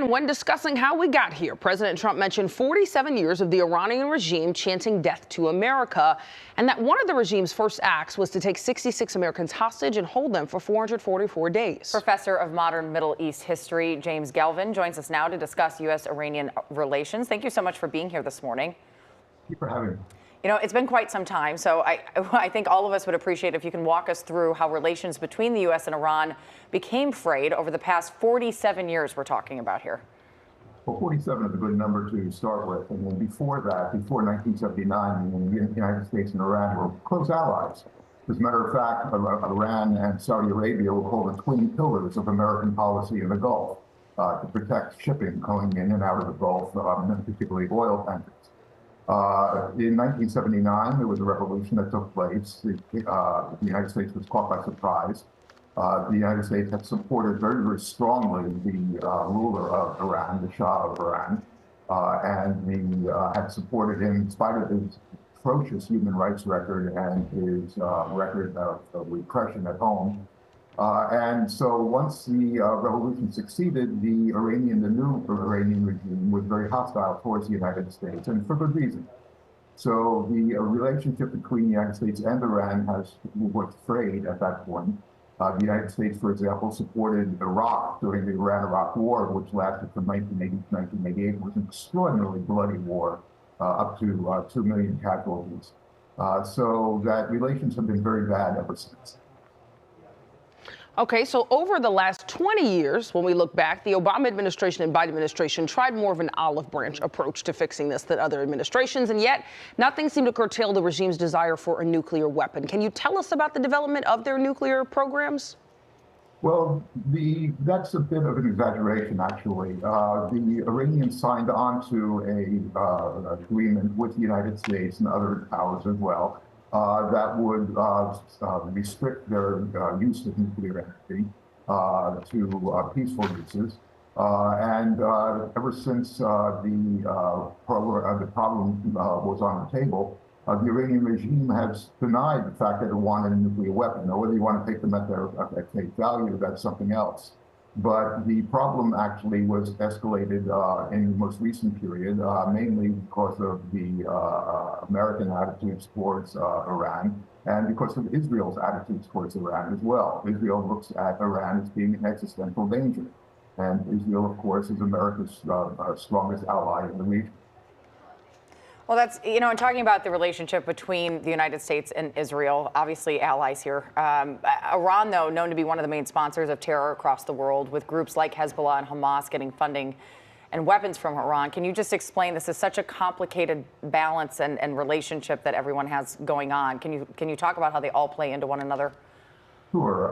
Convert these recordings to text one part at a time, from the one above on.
And when discussing how we got here, President Trump mentioned 47 years of the Iranian regime chanting death to America, and that one of the regime's first acts was to take 66 Americans hostage and hold them for 444 days. Professor of Modern Middle East History James Gelvin joins us now to discuss U.S.-Iranian relations. Thank you so much for being here this morning. Thank you for having me. You know, it's been quite some time, so I think all of us would appreciate if you can walk us through how relations between the U.S. and Iran became frayed over the past 47 years we're talking about here. Well, 47 is a good number to start with. And then before that, before 1979, the United States and Iran were close allies. As a matter of fact, Iran and Saudi Arabia were called the twin pillars of American policy in the Gulf to protect shipping going in and out of the Gulf, particularly oil tankers. In 1979, there was a revolution that took place. The United States was caught by surprise. The United States had supported very, very strongly the ruler of Iran, the Shah of Iran, and had supported him in spite of his atrocious human rights record and his record of repression at home. And so once the revolution succeeded, the new Iranian regime was very hostile towards the United States, and for good reason. So the relationship between the United States and Iran was frayed at that point. The United States, for example, supported Iraq during the Iran-Iraq War, which lasted from 1980 to 1988. It was an extraordinarily bloody war, up to 2 million casualties. So that relations have been very bad ever since. Okay, so over the last 20 years, when we look back, the Obama administration and Biden administration tried more of an olive branch approach to fixing this than other administrations, and yet nothing seemed to curtail the regime's desire for a nuclear weapon. Can you tell us about the development of their nuclear programs? Well, that's a bit of an exaggeration, actually. The Iranians signed on to an agreement with the United States and other powers as well, that would restrict their use of nuclear energy to peaceful uses. And ever since the problem was on the table, the Iranian regime has denied the fact that it wanted a nuclear weapon. Now, whether you want to take them at their face value, that's something else. But the problem actually was escalated in the most recent period, mainly because of the American attitudes towards Iran and because of Israel's attitudes towards Iran as well. Israel looks at Iran as being an existential danger. And Israel, of course, is America's strongest ally in the region. Well, that's, you know, in talking about the relationship between the United States and Israel, obviously allies here. Iran, though, known to be one of the main sponsors of terror across the world, with groups like Hezbollah and Hamas getting funding and weapons from Iran. Can you just explain, this is such a complicated balance and relationship that everyone has going on. Can you talk about how they all play into one another? Sure.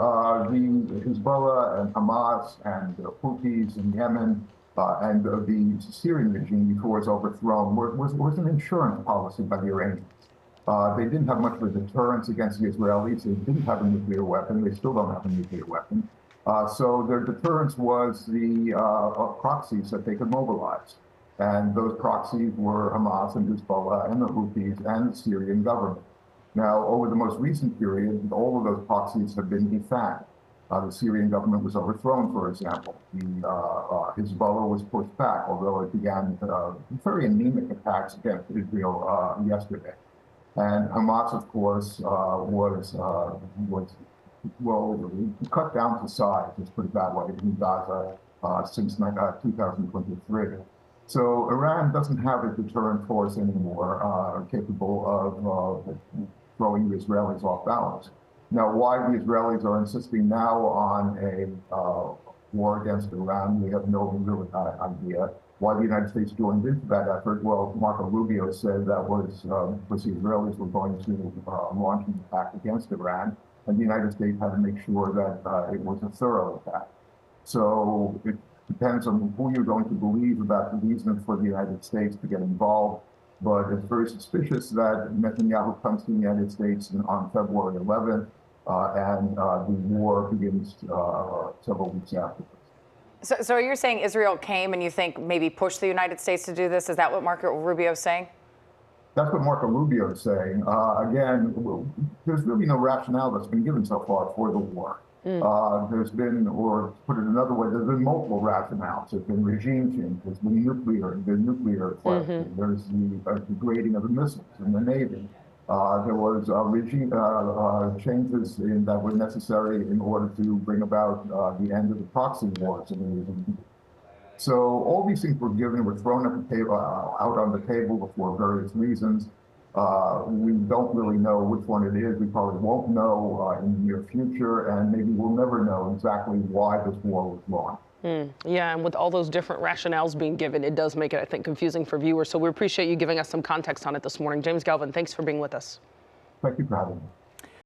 The Hezbollah and Hamas and the Houthis in Yemen and the Syrian regime before its overthrown was an insurance policy by the Iranians. They didn't have much of a deterrence against the Israelis. They didn't have a nuclear weapon. They still don't have a nuclear weapon. So their deterrence was the proxies that they could mobilize. And those proxies were Hamas and Hezbollah and the Houthis and the Syrian government. Now, over the most recent period, all of those proxies have been defanged. The Syrian government was overthrown, for example. Hezbollah was pushed back, although it began very anemic attacks against Israel yesterday. And Hamas, of course, was cut down to size, let's put it that way, in Gaza since 2023. So Iran doesn't have a deterrent force anymore capable of throwing the Israelis off balance. Now, why the Israelis are insisting now on a war against Iran, we have no real idea. Why the United States joined into that effort, well, Marco Rubio said that was because the Israelis were going to launch an attack against Iran, and the United States had to make sure that it was a thorough attack. So it depends on who you're going to believe about the reason for the United States to get involved. But it's very suspicious that Netanyahu comes to the United States on February 11th, and the war begins several weeks after. So you're saying Israel came and you think maybe pushed the United States to do this? Is that what Marco Rubio is saying? That's what Marco Rubio is saying. Again, there's really no rationale that's been given so far for the war. There's been, or put it another way, there's been multiple rationales. There's been regime change. There's been nuclear question. There's the degrading of the missiles in the Navy. There was regime changes that were necessary in order to bring about the end of the proxy wars in the region. So all these things were thrown at the table, out on the table for various reasons. We don't really know which one it is. We probably won't know in the near future, and maybe we'll never know exactly why this war was won. Yeah, and with all those different rationales being given, it does make it, I think, confusing for viewers. So we appreciate you giving us some context on it this morning. James Gelvin, thanks for being with us. Thank you for having me.